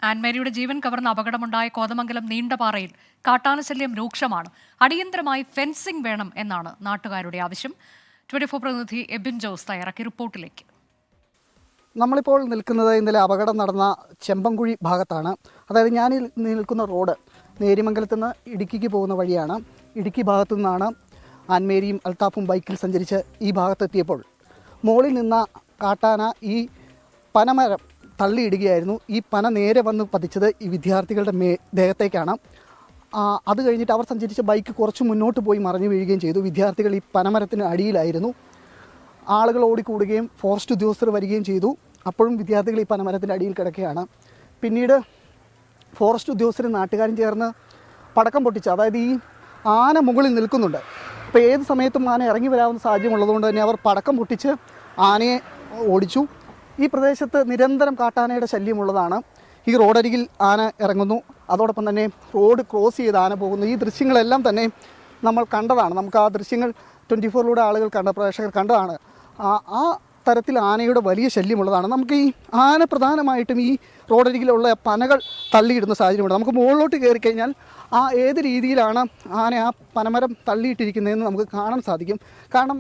ആൻമേരിയുടെ ജീവൻ കവർന്ന അപകടമുണ്ടായ കോതമംഗലം നീണ്ടപാറയിൽ കാട്ടാനശല്യം രൂക്ഷമാണ്. അടിയന്തരമായി ഫെൻസിംഗ് വേണം എന്നാണ് നാട്ടുകാരുടെ ആവശ്യം. 24 പ്രതിനിധി എബിൻ ജോസ് തയ്യാറാക്കിയ റിപ്പോർട്ടിലേക്ക്. നമ്മളിപ്പോൾ നിൽക്കുന്നത് ഇന്നലെ അപകടം നടന്ന ചെമ്പൻകുഴി ഭാഗത്താണ്. അതായത് ഞാൻ നിൽക്കുന്ന റോഡ് നേര്യമംഗലത്ത് നിന്ന് ഇടുക്കിക്ക് പോകുന്ന വഴിയാണ്. ഇടുക്കി ഭാഗത്തു നിന്നാണ് ആൻമേരിയും അൽത്താഫും ബൈക്കിൽ സഞ്ചരിച്ച് ഈ ഭാഗത്തെത്തിയപ്പോൾ മുകളിൽ നിന്ന കാട്ടാന ഈ പനമരം തള്ളിയിടുകയായിരുന്നു. ഈ പന നേരെ വന്ന് പതിച്ചത് ഈ വിദ്യാർത്ഥികളുടെ ദേഹത്തേക്കാണ്. അത് കഴിഞ്ഞിട്ട് അവർ സഞ്ചരിച്ച ബൈക്ക് കുറച്ച് മുന്നോട്ട് പോയി മറിഞ്ഞു വീഴുകയും ചെയ്തു. വിദ്യാർത്ഥികൾ ഈ പനമരത്തിന് അടിയിലായിരുന്നു. ആളുകൾ ഓടിക്കൂടുകയും ഫോറസ്റ്റ് ഉദ്യോഗസ്ഥർ വരികയും ചെയ്തു. അപ്പോഴും വിദ്യാർത്ഥികൾ ഈ പനമരത്തിൻ്റെ അടിയിൽ കിടക്കുകയാണ്. പിന്നീട് ഫോറസ്റ്റ് ഉദ്യോഗസ്ഥരും നാട്ടുകാരും ചേർന്ന് പടക്കം പൊട്ടിച്ച്, അതായത് ഈ ആന മുകളിൽ നിൽക്കുന്നുണ്ട്, അപ്പോൾ ഏത് സമയത്തും ആന ഇറങ്ങി വരാവുന്ന സാഹചര്യം ഉള്ളതുകൊണ്ട് തന്നെ അവർ പടക്കം പൊട്ടിച്ച് ആനയെ ഓടിച്ചു. ഈ പ്രദേശത്ത് നിരന്തരം കാട്ടാനയുടെ ശല്യമുള്ളതാണ്. ഈ റോഡരികിൽ ആന ഇറങ്ങുന്നു, അതോടൊപ്പം തന്നെ റോഡ് ക്രോസ് ചെയ്ത് ആന പോകുന്നു. ഈ ദൃശ്യങ്ങളെല്ലാം തന്നെ നമ്മൾ കണ്ടതാണ്. നമുക്ക് ആ ദൃശ്യങ്ങൾ 24-ലൂടെ ആളുകൾ പ്രേക്ഷകർ കണ്ടതാണ്. ആ തരത്തിൽ ആനയുടെ വലിയ ശല്യമുള്ളതാണ്. നമുക്ക് ഈ ആന പ്രധാനമായിട്ടും ഈ റോഡരികിലുള്ള പനകൾ തള്ളിയിടുന്ന സാഹചര്യമുണ്ട്. നമുക്ക് മുകളിലോട്ട് കയറി കഴിഞ്ഞാൽ ഏത് രീതിയിലാണ് ആന ആ പനമരം തള്ളിയിട്ടിരിക്കുന്നതെന്ന് നമുക്ക് കാണാൻ സാധിക്കും. കാരണം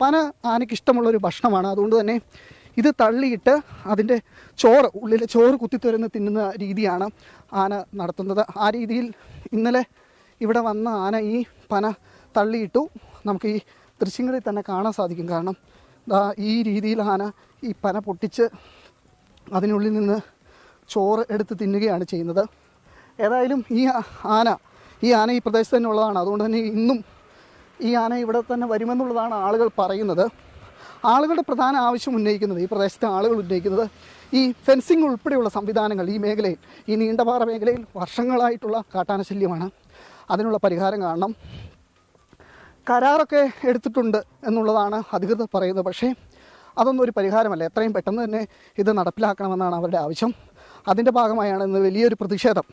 പന ആനയ്ക്ക് ഇഷ്ടമുള്ളൊരു ഭക്ഷണമാണ്. അതുകൊണ്ട് തന്നെ ഇത് തള്ളിയിട്ട് അതിൻ്റെ ഉള്ളിലെ ചോറ് കുത്തിത്തുരന്ന് തിന്നുന്ന രീതിയാണ് ആന നടത്തുന്നത്. ആ രീതിയിൽ ഇന്നലെ ഇവിടെ വന്ന ആന ഈ പന തള്ളിയിട്ടു. നമുക്ക് ഈ ദൃശ്യങ്ങളിൽ തന്നെ കാണാൻ സാധിക്കും. കാരണം ഈ രീതിയിൽ ആന ഈ പന പൊട്ടിച്ച് അതിനുള്ളിൽ നിന്ന് ചോറ് എടുത്ത് തിന്നുകയാണ് ചെയ്യുന്നത്. ഏതായാലും ഈ ആന ഈ പ്രദേശത്ത് തന്നെ ഉള്ളതാണ്. അതുകൊണ്ട് തന്നെ ഇന്നും ഈ ആന ഇവിടെ തന്നെ വരുമെന്നുള്ളതാണ് ആളുകൾ പറയുന്നത്. ആളുകളുടെ പ്രധാന ആവശ്യം ഉന്നയിക്കുന്നത്, ഈ പ്രദേശത്തെ ആളുകൾ ഉന്നയിക്കുന്നത്, ഈ ഫെൻസിങ് ഉൾപ്പെടെയുള്ള സംവിധാനങ്ങൾ ഈ മേഖലയിൽ, ഈ നീണ്ടപാറ മേഖലയിൽ വർഷങ്ങളായിട്ടുള്ള കാട്ടാനശല്യമാണ്. അതിനുള്ള പരിഹാരം കാണണം. കരാറൊക്കെ എടുത്തിട്ടുണ്ട് എന്നുള്ളതാണ് അധികൃതർ പറയുന്നത്. പക്ഷേ അതൊന്നും ഒരു പരിഹാരമല്ല. എത്രയും പെട്ടെന്ന് തന്നെ ഇത് നടപ്പിലാക്കണമെന്നാണ് അവരുടെ ആവശ്യം. അതിൻ്റെ ഭാഗമായാണ് ഇന്ന് വലിയൊരു പ്രതിഷേധം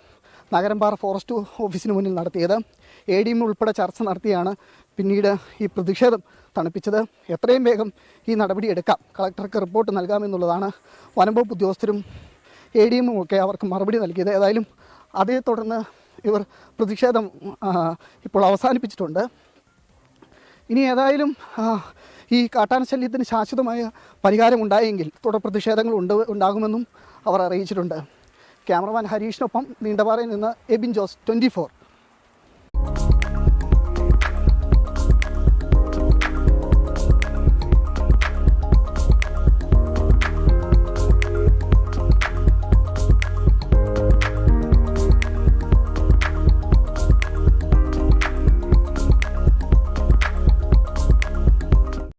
നഗരംപാറ ഫോറസ്റ്റ് ഓഫീസിന് മുന്നിൽ നടത്തിയത്. ADM ഉൾപ്പെടെ ചർച്ച നടത്തിയാണ് പിന്നീട് ഈ പ്രതിഷേധം തണുപ്പിച്ചത്. എത്രയും വേഗം ഈ നടപടി എടുക്കാം, കളക്ടർക്ക് റിപ്പോർട്ട് നൽകാമെന്നുള്ളതാണ് വനംവകുപ്പ് ഉദ്യോഗസ്ഥരും ADM ഒക്കെ അവർക്ക് മറുപടി നൽകിയത്. ഏതായാലും അതേ തുടർന്ന് ഇവർ പ്രതിഷേധം ഇപ്പോൾ അവസാനിപ്പിച്ചിട്ടുണ്ട്. ഇനി ഏതായാലും ഈ കാട്ടാനശല്യത്തിന് ശാശ്വതമായ പരിഹാരം ഉണ്ടായെങ്കിൽ തുടർ പ്രതിഷേധങ്ങൾ ഉണ്ടാകുമെന്നും അവർ അറിയിച്ചിട്ടുണ്ട്. ക്യാമറമാൻ ഹരീഷിനൊപ്പം നീണ്ടപാറയിൽ നിന്ന് എബിൻ ജോസ്, 24.